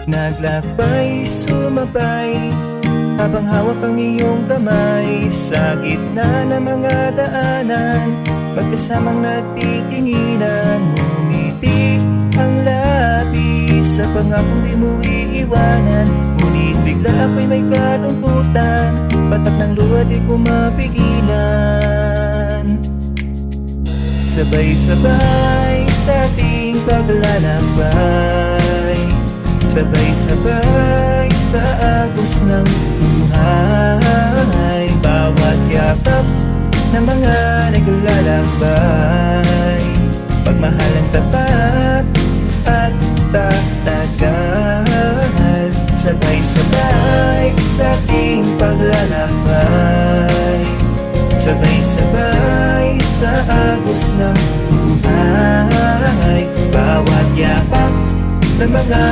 Naglakbay, sumabay, habang hawak ang iyong kamay. Sa gitna ng mga daanan, magkasamang nagtitinginan. Ngumiti ang labi sa pangakong di mo iiwanan. Ngunit bigla ako'y may kalungkutan, patak ng luha di ko mapigilan. Sabay-sabay sa ating paglalakbay, sabay-sabay sa agos ng buhay. Bawat yakap ng mga naglalakbay, pagmahalang tapat at tatagal. Sabay-sabay sa ating paglalakbay, sabay-sabay sa agos ng buhay. Bawat yakap ng mga